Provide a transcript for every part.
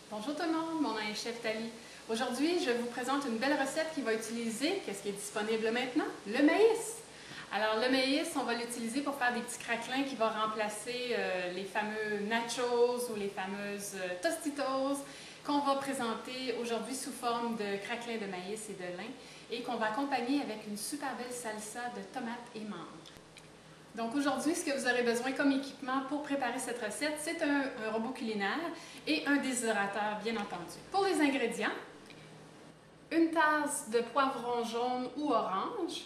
Bonjour tout le monde, mon nom est Chef Thalie. Aujourd'hui, je vous présente une belle recette qui va utiliser, qu'est-ce qui est disponible maintenant? Le maïs. Alors le maïs, on va l'utiliser pour faire des petits craquelins qui vont remplacer les fameux nachos ou les fameuses tostitos qu'on va présenter aujourd'hui sous forme de craquelins de maïs et de lin et qu'on va accompagner avec une super belle salsa de tomates et menthe. Donc aujourd'hui, ce que vous aurez besoin comme équipement pour préparer cette recette, c'est un robot culinaire et un déshydrateur, bien entendu. Pour les ingrédients, une tasse de poivron jaune ou orange,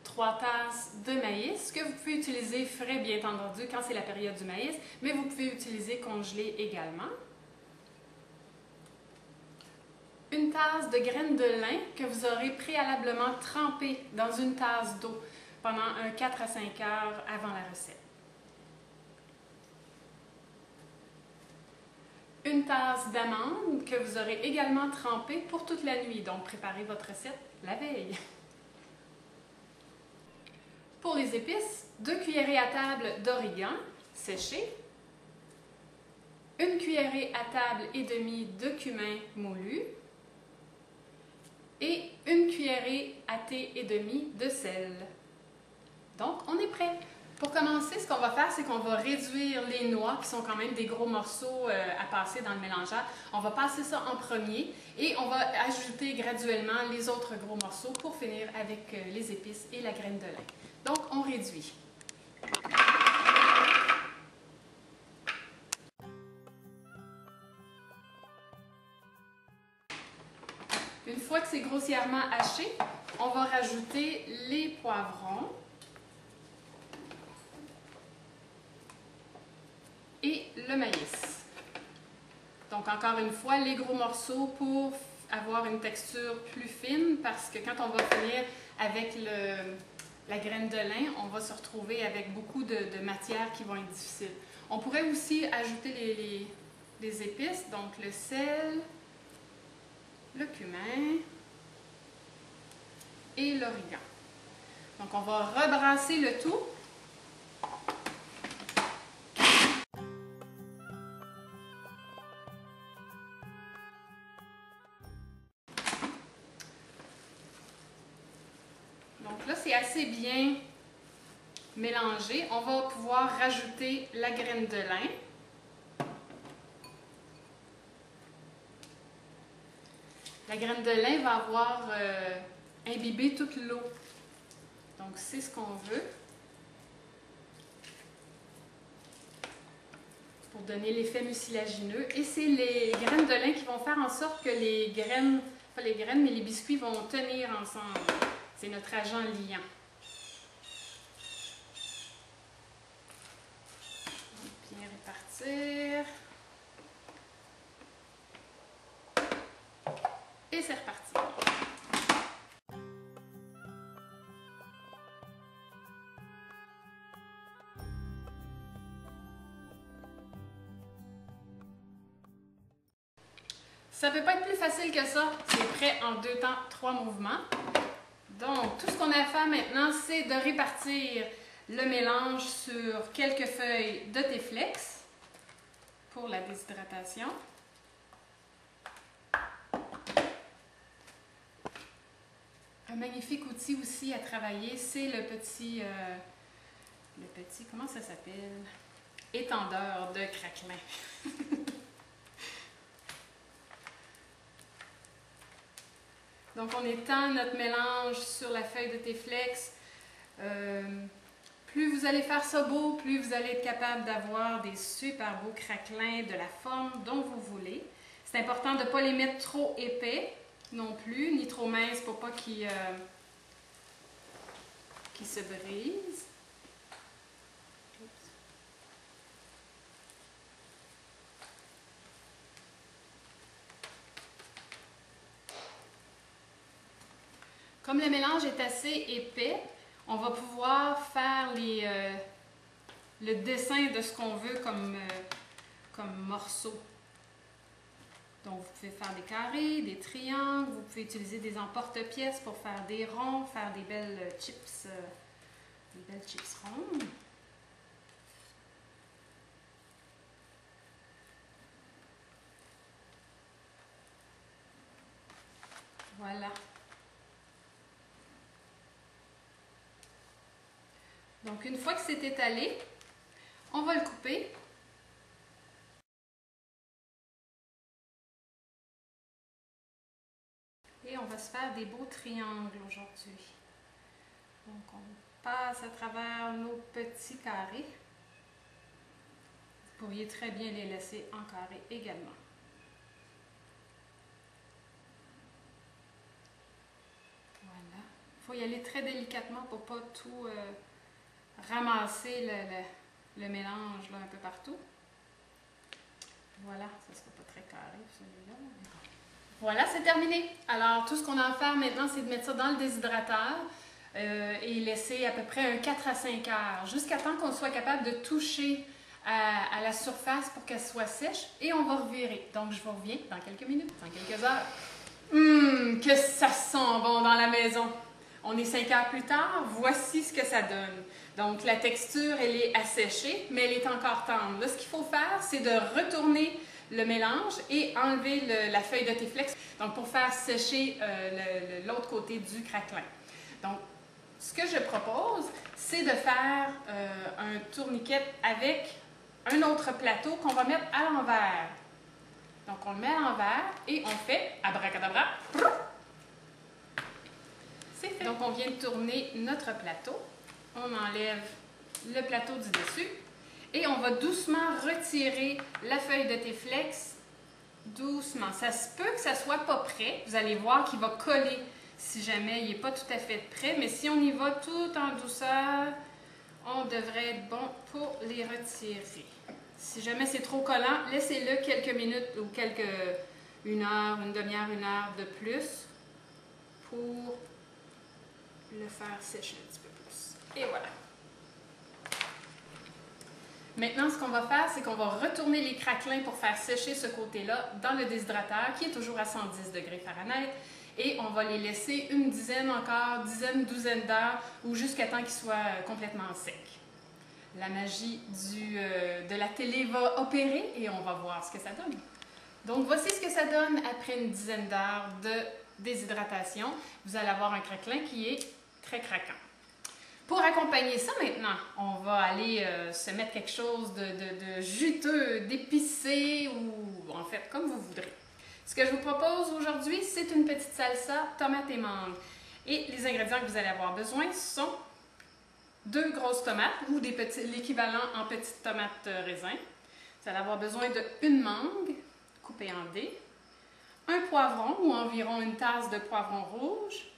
3 tasses de maïs, que vous pouvez utiliser frais, bien entendu, quand c'est la période du maïs, mais vous pouvez utiliser congelé également. Une tasse de graines de lin que vous aurez préalablement trempées dans une tasse d'eau pendant 4 à 5 heures avant la recette. Une tasse d'amandes que vous aurez également trempée pour toute la nuit, donc préparez votre recette la veille. Pour les épices, 2 cuillerées à table d'origan séché, 1 cuillerée à table et demie de cumin moulu, et 1 cuillerée à thé et demie de sel. Donc, on est prêt. Pour commencer, ce qu'on va faire, c'est qu'on va réduire les noix, qui sont quand même des gros morceaux à passer dans le mélangeur. On va passer ça en premier et on va ajouter graduellement les autres gros morceaux pour finir avec les épices et la graine de lin. Donc, on réduit. Une fois que c'est grossièrement haché, on va rajouter les poivrons et le maïs. Donc encore une fois, les gros morceaux pour avoir une texture plus fine parce que quand on va finir avec la graine de lin, on va se retrouver avec beaucoup de matières qui vont être difficiles. On pourrait aussi ajouter les épices, donc le sel, le cumin et l'origan. Donc on va rebrasser le tout. Donc là, c'est assez bien mélangé. On va pouvoir rajouter la graine de lin. La graine de lin va avoir imbibé toute l'eau. Donc, c'est ce qu'on veut pour donner l'effet mucilagineux. Et c'est les graines de lin qui vont faire en sorte que les graines, pas les graines, mais les biscuits vont tenir ensemble. C'est notre agent liant. Bien répartir. Et c'est reparti. Ça ne peut pas être plus facile que ça. C'est prêt en 2 temps, 3 mouvements. Donc, tout ce qu'on a à faire maintenant, c'est de répartir le mélange sur quelques feuilles de T-Flex pour la déshydratation. Un magnifique outil aussi à travailler, c'est le petit, comment ça s'appelle? Étendeur de craquelin. Donc on étend notre mélange sur la feuille de T-Flex. Plus vous allez faire ça beau, plus vous allez être capable d'avoir des super beaux craquelins de la forme dont vous voulez. C'est important de ne pas les mettre trop épais non plus, ni trop minces pour pas qu'ils se brisent. Comme le mélange est assez épais, on va pouvoir faire le dessin de ce qu'on veut comme morceau. Donc, vous pouvez faire des carrés, des triangles, vous pouvez utiliser des emporte-pièces pour faire des ronds, faire des belles chips rondes. Voilà. Donc, une fois que c'est étalé, on va le couper. Et on va se faire des beaux triangles aujourd'hui. Donc, on passe à travers nos petits carrés. Vous pourriez très bien les laisser en carré également. Voilà. Il faut y aller très délicatement pour ne pas tout ramasser le mélange là, un peu partout. Voilà, ça ne sera pas très carré celui-là. Voilà, c'est terminé. Alors, tout ce qu'on a à faire maintenant, c'est de mettre ça dans le déshydrateur et laisser à peu près un 4 à 5 heures, jusqu'à temps qu'on soit capable de toucher à la surface pour qu'elle soit sèche et on va revirer. Donc, je vous reviens dans quelques minutes, dans quelques heures. Que ça sent bon dans la maison! On est 5 heures plus tard, voici ce que ça donne. Donc, la texture, elle est asséchée, mais elle est encore tendre. Là, ce qu'il faut faire, c'est de retourner le mélange et enlever la feuille de Téflex, donc pour faire sécher l'autre côté du craquelin. Donc, ce que je propose, c'est de faire un tourniquet avec un autre plateau qu'on va mettre à l'envers. Donc, on le met à l'envers et on fait abracadabra. C'est fait. Donc, on vient de tourner notre plateau. On enlève le plateau du dessus. Et on va doucement retirer la feuille de Téflex, doucement. Ça se peut que ça ne soit pas prêt. Vous allez voir qu'il va coller si jamais il n'est pas tout à fait prêt. Mais si on y va tout en douceur, on devrait être bon pour les retirer. Si jamais c'est trop collant, laissez-le quelques minutes ou une heure, une demi-heure, une heure de plus pour le faire sécher un petit peu plus. Et voilà. Maintenant, ce qu'on va faire, c'est qu'on va retourner les craquelins pour faire sécher ce côté-là dans le déshydrateur qui est toujours à 110 degrés Fahrenheit. Et on va les laisser une dizaine encore, douzaine d'heures ou jusqu'à temps qu'ils soient complètement secs. La magie de la télé va opérer et on va voir ce que ça donne. Donc, voici ce que ça donne après une dizaine d'heures de déshydratation. Vous allez avoir un craquelin qui est très craquant. Pour accompagner ça maintenant, on va aller se mettre quelque chose de juteux, d'épicé ou en fait comme vous voudrez. Ce que je vous propose aujourd'hui, c'est une petite salsa tomate et mangue. Et les ingrédients que vous allez avoir besoin sont 2 grosses tomates ou l'équivalent en petites tomates raisin. Vous allez avoir besoin d'une mangue coupée en dés, un poivron ou environ une tasse de poivron rouge.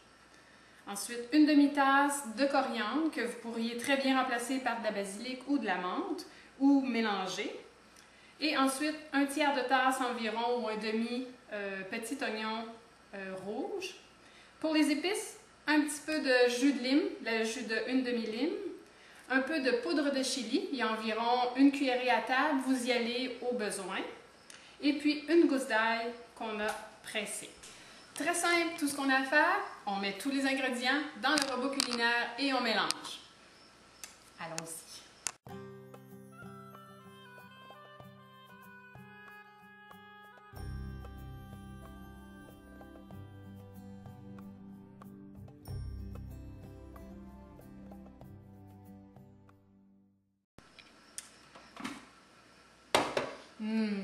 Ensuite, une demi-tasse de coriandre que vous pourriez très bien remplacer par de la basilic ou de la menthe ou mélanger. Et ensuite, un tiers de tasse environ ou un demi petit oignon rouge. Pour les épices, un petit peu de jus de lime, le jus d'une demi-lime, un peu de poudre de chili, il y a environ une cuillerée à table, vous y allez au besoin. Et puis une gousse d'ail qu'on a pressée. Très simple, tout ce qu'on a à faire, on met tous les ingrédients dans le robot culinaire et on mélange. Allons-y.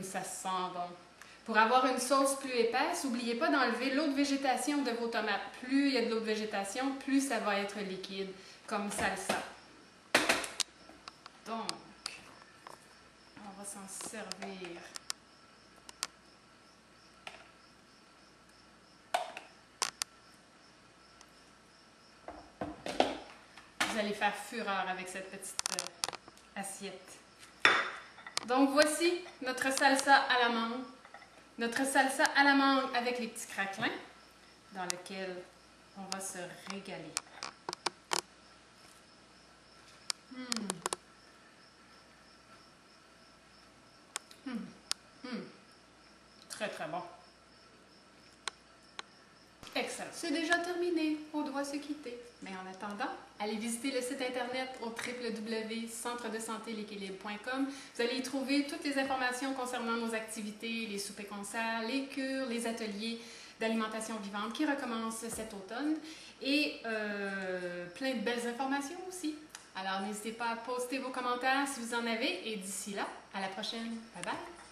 Ça sent bon. Pour avoir une sauce plus épaisse, n'oubliez pas d'enlever l'eau de végétation de vos tomates. Plus il y a de l'eau de végétation, plus ça va être liquide, comme salsa. Donc, on va s'en servir. Vous allez faire fureur avec cette petite assiette. Donc, voici notre salsa à la mangue. Notre salsa à la mangue avec les petits craquelins dans lequel on va se régaler. Très très bon. Excellent. C'est déjà terminé. On doit se quitter. Mais en attendant, allez visiter le site internet au www.centredesantélequilibre.com. Vous allez y trouver toutes les informations concernant nos activités, les soupers concerts, les cures, les ateliers, d'alimentation vivante qui recommence cet automne et plein de belles informations aussi. Alors n'hésitez pas à poster vos commentaires si vous en avez et d'ici là, à la prochaine. Bye bye!